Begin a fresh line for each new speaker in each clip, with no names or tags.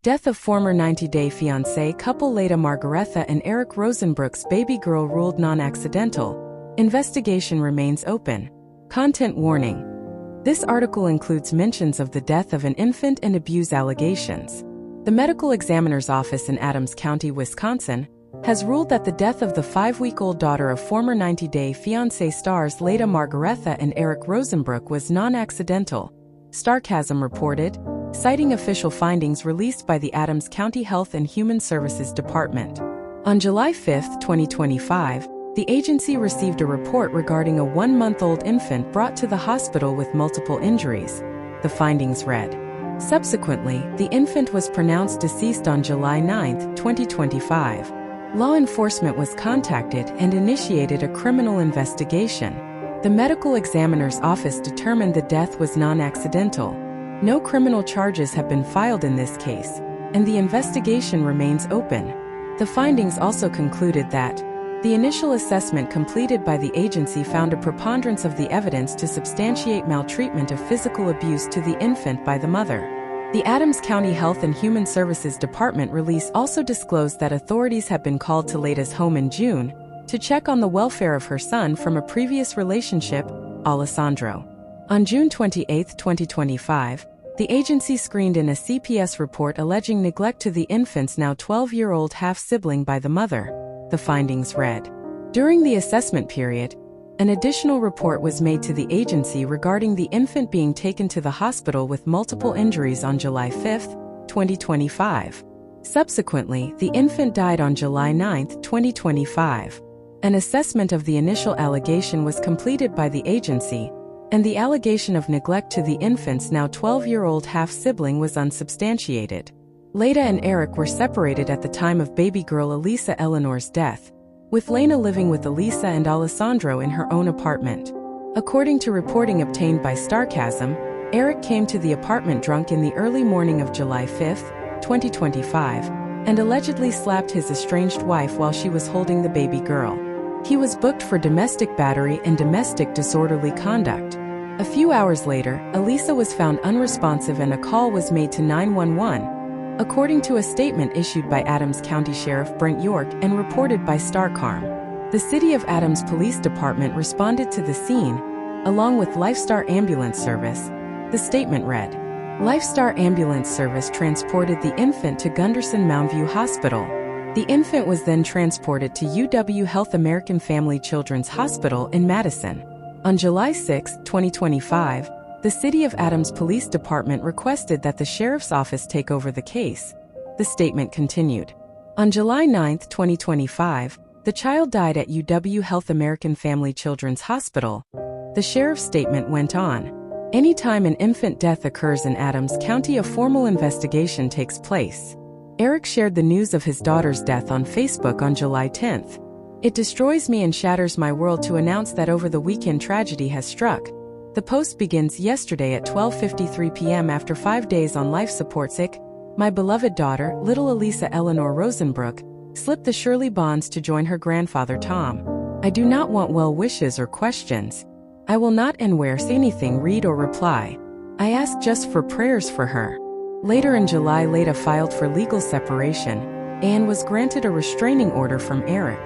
Death of former 90-day fiancé couple Leida Margaretha and Eric Rosenbrook's baby girl ruled non-accidental. Investigation remains open. Content warning. This article includes mentions of the death of an infant and abuse allegations. The medical examiner's office in Adams County, Wisconsin, has ruled that the death of the 5-week-old daughter of former 90-day fiancé stars Leida Margaretha and Eric Rosenbrook was non-accidental, Starcasm reported, citing official findings released by the Adams County Health and Human Services Department. On July 5, 2025, the agency received a report regarding a 1-month-old infant brought to the hospital with multiple injuries. The findings read. Subsequently, the infant was pronounced deceased on July 9, 2025. Law enforcement was contacted and initiated a criminal investigation. The medical examiner's office determined the death was non-accidental. No criminal charges have been filed in this case, and the investigation remains open. The findings also concluded that the initial assessment completed by the agency found a preponderance of the evidence to substantiate maltreatment of physical abuse to the infant by the mother. The Adams County Health and Human Services Department release also disclosed that authorities had been called to Leida's home in June to check on the welfare of her son from a previous relationship, Alessandro. On June 28, 2025, the agency screened in a CPS report alleging neglect to the infant's now 12-year-old half-sibling by the mother. The findings read. During the assessment period, an additional report was made to the agency regarding the infant being taken to the hospital with multiple injuries on July 5, 2025. Subsequently, the infant died on July 9, 2025. An assessment of the initial allegation was completed by the agency, and the allegation of neglect to the infant's now 12-year-old half-sibling was unsubstantiated. Leida and Eric were separated at the time of baby girl Elisa Eleanor's death, with Lena living with Elisa and Alessandro in her own apartment. According to reporting obtained by Starcasm, Eric came to the apartment drunk in the early morning of July 5, 2025, and allegedly slapped his estranged wife while she was holding the baby girl. He was booked for domestic battery and domestic disorderly conduct. A few hours later, Elisa was found unresponsive and a call was made to 911, according to a statement issued by Adams County Sheriff Brent York and reported by Starcarm. The City of Adams Police Department responded to the scene, along with Lifestar Ambulance Service. The statement read, Lifestar Ambulance Service transported the infant to Gunderson Mountview Hospital. The infant was then transported to UW Health American Family Children's Hospital in Madison. On July 6, 2025, the City of Adams Police Department requested that the Sheriff's Office take over the case. The statement continued. On July 9, 2025, the child died at UW Health American Family Children's Hospital. The Sheriff's statement went on. Anytime an infant death occurs in Adams County, a formal investigation takes place. Eric shared the news of his daughter's death on Facebook on July 10th. It destroys me and shatters my world to announce that over the weekend tragedy has struck. The post begins yesterday at 12:53 p.m. after 5 days on life support sick. My beloved daughter, little Elisa Eleanor Rosenbrook, slipped the Shirley bonds to join her grandfather Tom. I do not want well wishes or questions. I will not anywhere say anything, read or reply. I ask just for prayers for her. Later in July, Leida filed for legal separation and was granted a restraining order from Eric.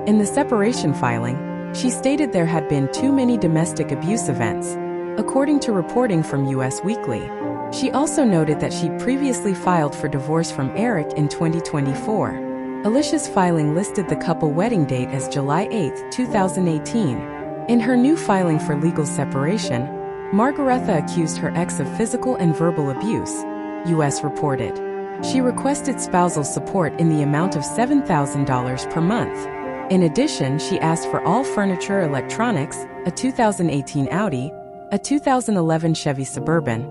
In the separation filing, she stated there had been too many domestic abuse events, according to reporting from US Weekly. She also noted that she previously filed for divorce from Eric in 2024. Alicia's filing listed the couple wedding date as July 8, 2018. In her new filing for legal separation, Margaretha accused her ex of physical and verbal abuse, US reported. She requested spousal support in the amount of $7,000 per month. In addition, she asked for all furniture, electronics, a 2018 Audi, a 2011 Chevy Suburban,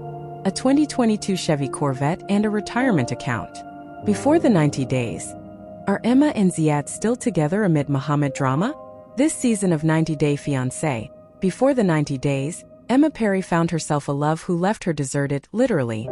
a 2022 Chevy Corvette, and a retirement account. Before the 90 days. Are Emma and Ziad still together amid Muhammad drama? This season of 90 Day Fiancé, before the 90 days, Emma Perry found herself a love who left her deserted, literally.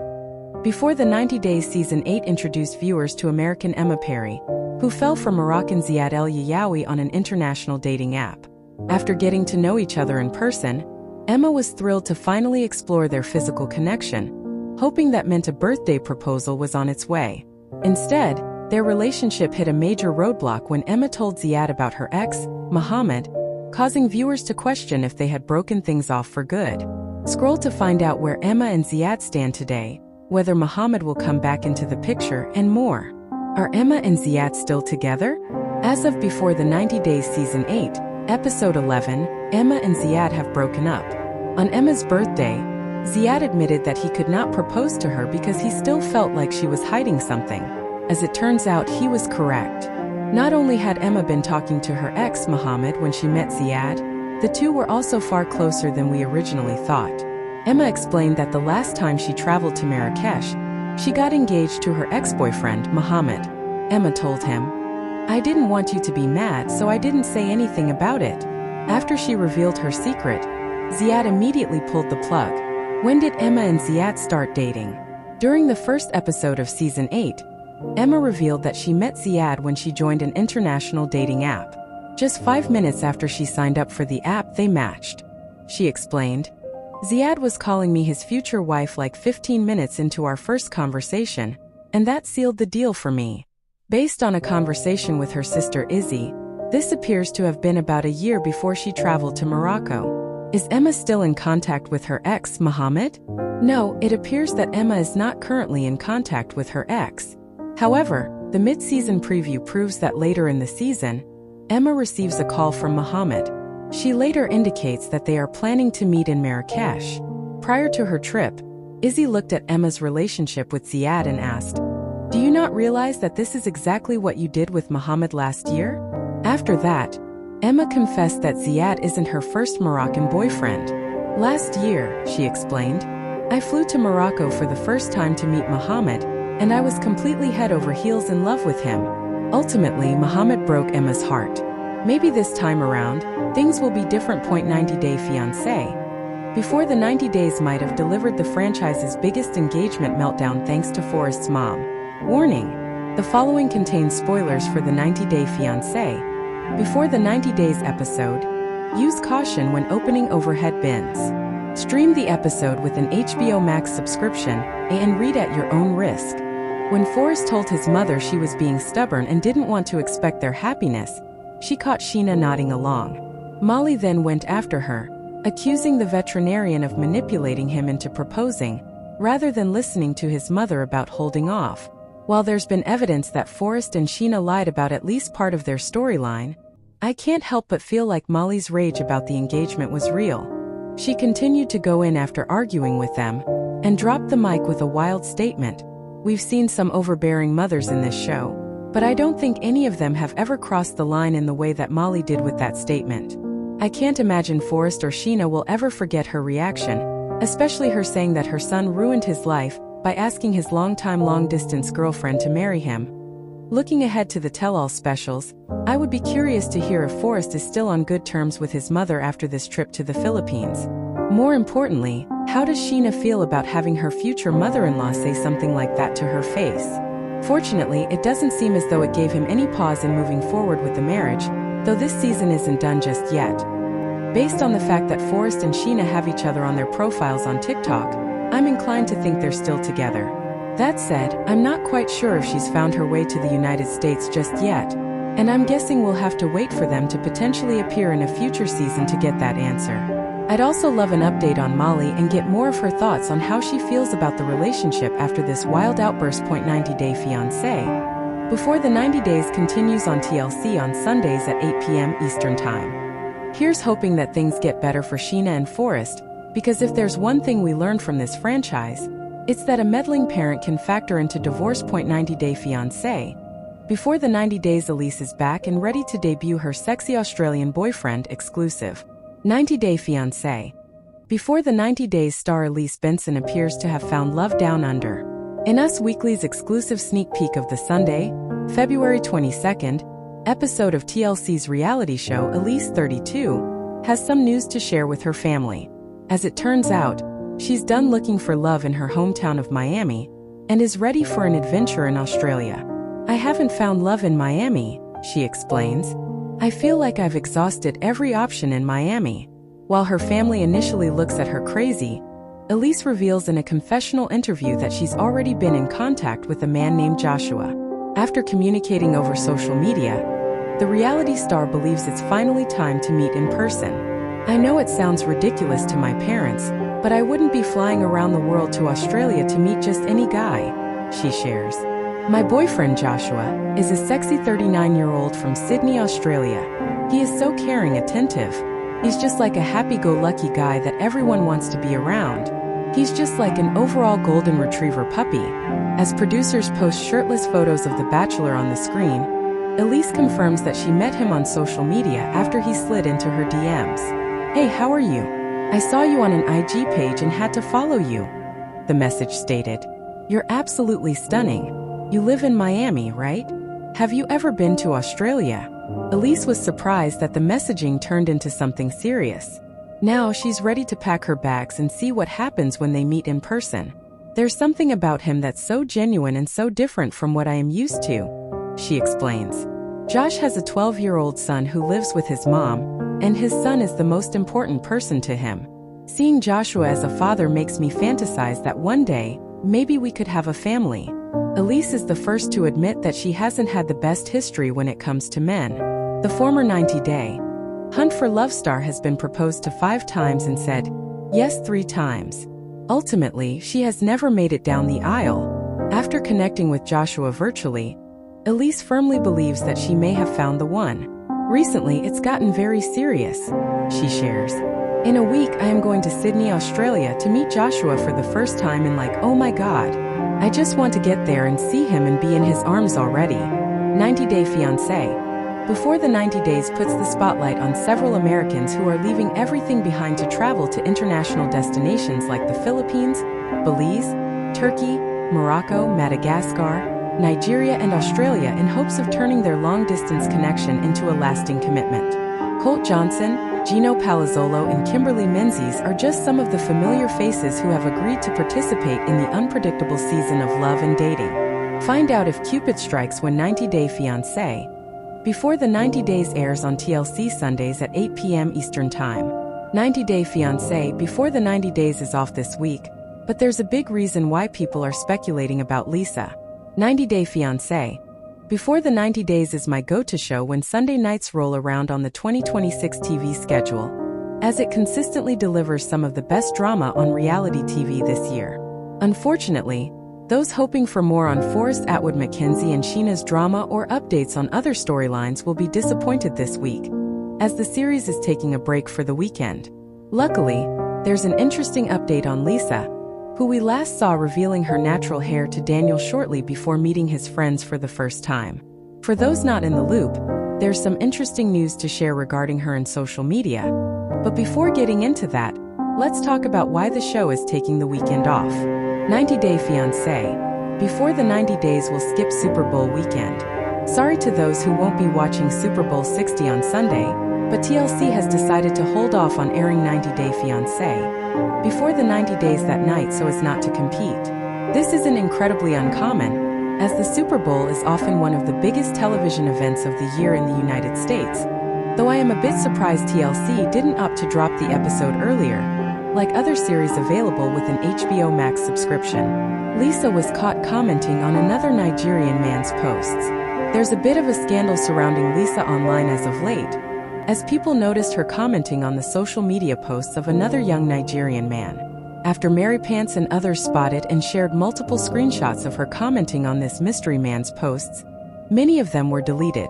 Before the 90 Days Season 8 introduced viewers to American Emma Perry, who fell for Moroccan Ziad El Yayawi on an international dating app. After getting to know each other in person, Emma was thrilled to finally explore their physical connection. hoping that meant a birthday proposal was on its way. Instead, their relationship hit a major roadblock when Emma told Ziad about her ex, Mohammed, causing viewers to question if they had broken things off for good. Scroll to find out where Emma and Ziad stand today, whether Mohammed will come back into the picture, and more. Are Emma and Ziad still together? As of before the 90 Days Season 8, Episode 11, Emma and Ziad have broken up. On Emma's birthday, Ziad admitted that he could not propose to her because he still felt like she was hiding something. As it turns out, he was correct. Not only had Emma been talking to her ex, Mohammed, when she met Ziad, the two were also far closer than we originally thought. Emma explained that the last time she traveled to Marrakesh, she got engaged to her ex-boyfriend, Mohammed. Emma told him, "I didn't want you to be mad, so I didn't say anything about it." After she revealed her secret, Ziad immediately pulled the plug. When did Emma and Ziad start dating? During the first episode of Season 8, Emma revealed that she met Ziad when she joined an international dating app. Just 5 minutes after she signed up for the app, they matched. She explained, "Ziad was calling me his future wife like 15 minutes into our first conversation, and that sealed the deal for me." Based on a conversation with her sister Izzy, this appears to have been about a year before she traveled to Morocco. Is Emma still in contact with her ex, Mohammed? No, it appears that Emma is not currently in contact with her ex. However, the mid-season preview proves that later in the season, Emma receives a call from Mohammed. She later indicates that they are planning to meet in Marrakesh. Prior to her trip, Izzy looked at Emma's relationship with Ziad and asked, "Do you not realize that this is exactly what you did with Mohammed last year?" After that, Emma confessed that Ziad isn't her first Moroccan boyfriend. "Last year," she explained, "I flew to Morocco for the first time to meet Mohammed, and I was completely head over heels in love with him. Ultimately, Mohammed broke Emma's heart. Maybe this time around, things will be different. 90 Day Fiancé. Before the 90 Days might have delivered the franchise's biggest engagement meltdown thanks to Forrest's mom. Warning: the following contains spoilers for the 90 Day Fiancé. Before the 90 Days episode, use caution when opening overhead bins. Stream the episode with an HBO Max subscription and read at your own risk. When Forrest told his mother she was being stubborn and didn't want to expect their happiness, she caught Sheena nodding along. Molly then went after her, accusing the veterinarian of manipulating him into proposing, rather than listening to his mother about holding off. While there's been evidence that Forrest and Sheena lied about at least part of their storyline, I can't help but feel like Molly's rage about the engagement was real. She continued to go in after arguing with them, and dropped the mic with a wild statement. We've seen some overbearing mothers in this show, but I don't think any of them have ever crossed the line in the way that Molly did with that statement. I can't imagine Forrest or Sheena will ever forget her reaction, especially her saying that her son ruined his life by asking his longtime long-distance girlfriend to marry him. Looking ahead to the tell-all specials, I would be curious to hear if Forrest is still on good terms with his mother after this trip to the Philippines. More importantly, how does Sheena feel about having her future mother-in-law say something like that to her face? Fortunately, it doesn't seem as though it gave him any pause in moving forward with the marriage, though this season isn't done just yet. Based on the fact that Forrest and Sheena have each other on their profiles on TikTok, I'm inclined to think they're still together. That said, I'm not quite sure if she's found her way to the United States just yet, and I'm guessing we'll have to wait for them to potentially appear in a future season to get that answer. I'd also love an update on Molly and get more of her thoughts on how she feels about the relationship after this wild outburst. 90 Day Fiancé. Before the 90 Days continues on TLC on Sundays at 8 p.m. Eastern Time. Here's hoping that things get better for Sheena and Forrest, because if there's one thing we learned from this franchise, it's that a meddling parent can factor into divorce. 90 Day Fiancé. Before the 90 Days, Elise is back and ready to debut her sexy Australian boyfriend exclusive. 90 Day Fiancé. Before the 90 Days, star Elise Benson appears to have found love down under. In Us Weekly's exclusive sneak peek of the Sunday, February 22nd, episode of TLC's reality show, Elise, 32, has some news to share with her family. As it turns out, she's done looking for love in her hometown of Miami and is ready for an adventure in Australia. I haven't found love in Miami, she explains. I feel like I've exhausted every option in Miami. While her family initially looks at her crazy, Elise reveals in a confessional interview that she's already been in contact with a man named Joshua. After communicating over social media, the reality star believes it's finally time to meet in person. "I know it sounds ridiculous to my parents, but I wouldn't be flying around the world to Australia to meet just any guy," she shares. "My boyfriend Joshua is a sexy 39-year-old from Sydney, Australia. He is so caring, attentive. He's just like a happy-go-lucky guy that everyone wants to be around. He's just like an overall golden retriever puppy." As producers post shirtless photos of The Bachelor on the screen, Elise confirms that she met him on social media after he slid into her DMs. "Hey, how are you? I saw you on an IG page and had to follow you," the message stated. "You're absolutely stunning. You live in Miami, right? Have you ever been to Australia?" Elise was surprised that the messaging turned into something serious. Now she's ready to pack her bags and see what happens when they meet in person. "There's something about him that's so genuine and so different from what I am used to," she explains. Josh has a 12-year-old son who lives with his mom, and his son is the most important person to him. "Seeing Joshua as a father makes me fantasize that one day, maybe we could have a family." Elise is the first to admit that she hasn't had the best history when it comes to men. The former 90-day Hunt for Love star has been proposed to 5 times and said yes 3 times. Ultimately, she has never made it down the aisle. After connecting with Joshua virtually, Elise firmly believes that she may have found the one. "Recently, it's gotten very serious," she shares. "In a week, I am going to Sydney, Australia to meet Joshua for the first time and oh my God. I just want to get there and see him and be in his arms already." 90-Day Fiancé. Before the 90 Days puts the spotlight on several Americans who are leaving everything behind to travel to international destinations like the Philippines, Belize, Turkey, Morocco, Madagascar, Nigeria and Australia in hopes of turning their long-distance connection into a lasting commitment. Colt Johnson, Gino Palazzolo and Kimberly Menzies are just some of the familiar faces who have agreed to participate in the unpredictable season of love and dating. Find out if Cupid strikes when 90-Day Fiancé. Before the 90 Days airs on TLC Sundays at 8 p.m. Eastern Time. 90-Day Fiancé. Before the 90 Days is off this week, but there's a big reason why people are speculating about Lisa. 90-Day Fiancé. Before the 90 Days is my go-to show when Sunday nights roll around on the 2026 TV schedule, as it consistently delivers some of the best drama on reality TV this year. Unfortunately, those hoping for more on Forrest Atwood McKenzie and Sheena's drama or updates on other storylines will be disappointed this week, as the series is taking a break for the weekend. Luckily, there's an interesting update on Lisa, who we last saw revealing her natural hair to Daniel shortly before meeting his friends for the first time. For those not in the loop, there's some interesting news to share regarding her in social media. But before getting into that, let's talk about why the show is taking the weekend off. 90-Day Fiancé. Before the 90 Days will skip Super Bowl weekend. Sorry to those who won't be watching Super Bowl 60 on Sunday, but TLC has decided to hold off on airing 90-Day Fiancé before the 90 days that night so as not to compete. This isn't incredibly uncommon, as the Super Bowl is often one of the biggest television events of the year in the United States, though I am a bit surprised TLC didn't opt to drop the episode earlier, like other series available with an HBO Max subscription. Lisa was caught commenting on another Nigerian man's posts. There's a bit of a scandal surrounding Lisa online as of late, as people noticed her commenting on the social media posts of another young Nigerian man. After Mary Pants and others spotted and shared multiple screenshots of her commenting on this mystery man's posts, many of them were deleted.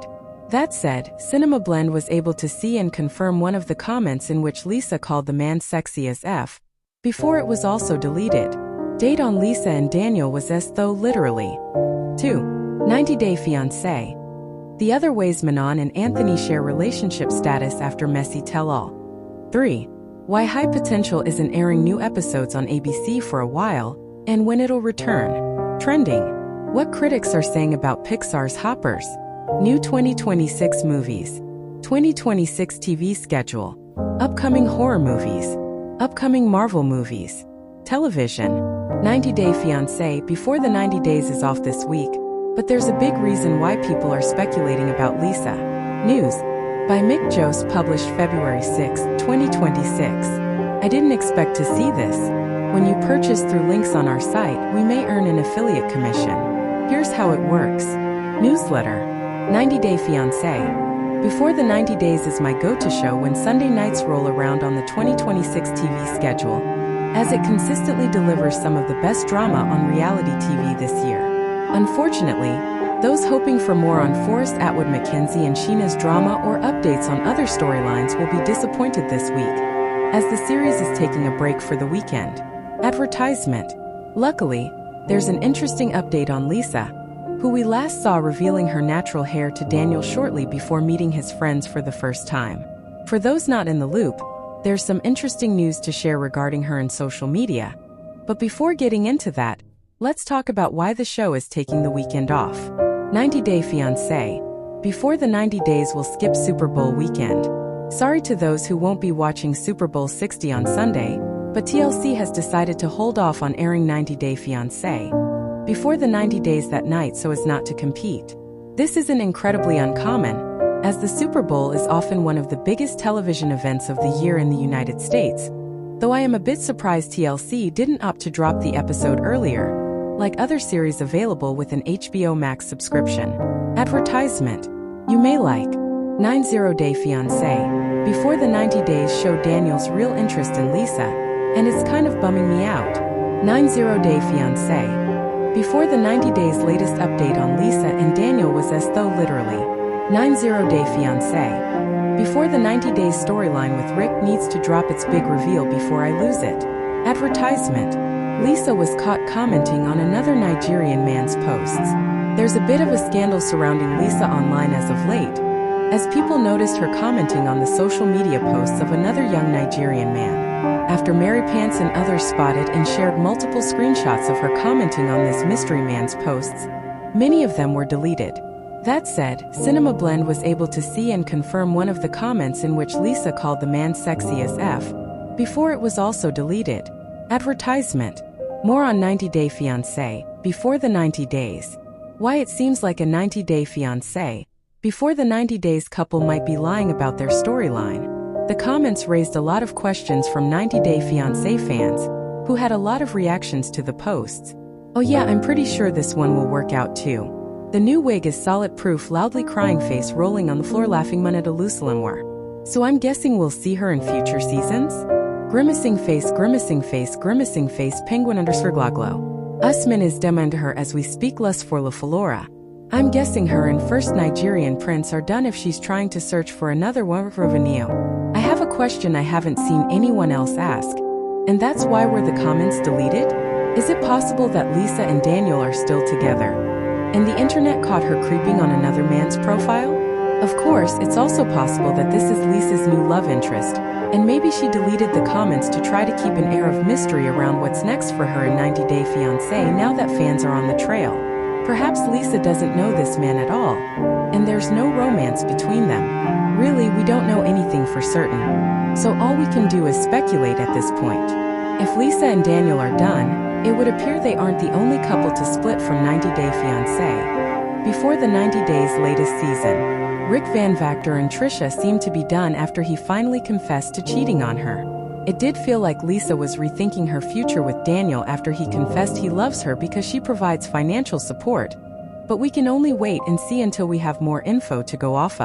That said, Cinema Blend was able to see and confirm one of the comments in which Lisa called the man sexy as F, before it was also deleted. Date on Lisa and Daniel was as though literally. 2. 90-Day Fiancé. The other ways Manon and Anthony share relationship status after messy tell-all. 3. Why High Potential isn't airing new episodes on ABC for a while, and when it'll return. Trending. What critics are saying about Pixar's Hoppers. New 2026 movies. 2026 TV schedule. Upcoming horror movies. Upcoming Marvel movies. Television. 90-Day Fiancé. Before the 90 Days is off this week, but there's a big reason why people are speculating about Lisa. News by Mick Jost, published February 6, 2026. I didn't expect to see this. When you purchase through links on our site, we may earn an affiliate commission. Here's how it works. Newsletter. 90-Day Fiancé. Before the 90 Days is my go-to show when Sunday nights roll around on the 2026 TV schedule, as it consistently delivers some of the best drama on reality TV this year. Unfortunately, those hoping for more on Forrest Atwood McKenzie and Sheena's drama or updates on other storylines will be disappointed this week, as the series is taking a break for the weekend. Advertisement. Luckily, there's an interesting update on Lisa, who we last saw revealing her natural hair to Daniel shortly before meeting his friends for the first time. For those not in the loop, there's some interesting news to share regarding her in social media. But before getting into that, let's talk about why the show is taking the weekend off. 90-Day Fiancé. Before the 90 days, we'll skip Super Bowl weekend. Sorry to those who won't be watching Super Bowl 60 on Sunday, but TLC has decided to hold off on airing 90-Day Fiancé before the 90 days that night so as not to compete. This isn't incredibly uncommon, as the Super Bowl is often one of the biggest television events of the year in the United States, though I am a bit surprised TLC didn't opt to drop the episode earlier, like other series available with an HBO Max subscription. Advertisement. You may like 90-Day Fiancé. Before the 90 days show Daniel's real interest in Lisa, and it's kind of bumming me out. 90-Day Fiancé. Before the 90 days latest update on Lisa and Daniel was as though literally 90-Day Fiancé. Before the 90 days storyline with Rick needs to drop its big reveal before I lose it. Advertisement. Lisa was caught commenting on another Nigerian man's posts. There's a bit of a scandal surrounding Lisa online as of late, as people noticed her commenting on the social media posts of another young Nigerian man. After Mary Pants and others spotted and shared multiple screenshots of her commenting on this mystery man's posts, many of them were deleted. That said, Cinema Blend was able to see and confirm one of the comments in which Lisa called the man sexy as F, before it was also deleted. Advertisement. More on 90-Day Fiancé. Before the 90 days. Why it seems like a 90-Day Fiancé. Before the 90 days couple might be lying about their storyline. The comments raised a lot of questions from 90-Day Fiancé fans, who had a lot of reactions to the posts. Oh yeah, I'm pretty sure this one will work out too. The new wig is solid proof, loudly crying face rolling on the floor laughing Manada Lusalamwar. So I'm guessing we'll see her in future seasons? Grimacing face, penguin _ gloglo. Usman is demanding her as we speak less for la Flora. I'm guessing her and first Nigerian prince are done if she's trying to search for another one revenue. I have a question I haven't seen anyone else ask, and that's why were the comments deleted? Is it possible that Lisa and Daniel are still together, and the internet caught her creeping on another man's profile? Of course, it's also possible that this is Lisa's new love interest, and maybe she deleted the comments to try to keep an air of mystery around what's next for her in 90-Day Fiancé now that fans are on the trail. Perhaps Lisa doesn't know this man at all, and there's no romance between them. Really, we don't know anything for certain, so all we can do is speculate at this point. If Lisa and Daniel are done, it would appear they aren't the only couple to split from 90-Day Fiancé. Before the 90 days latest season, Rick Van Vactor and Trisha seemed to be done after he finally confessed to cheating on her. It did feel like Lisa was rethinking her future with Daniel after he confessed he loves her because she provides financial support. But we can only wait and see until we have more info to go off of.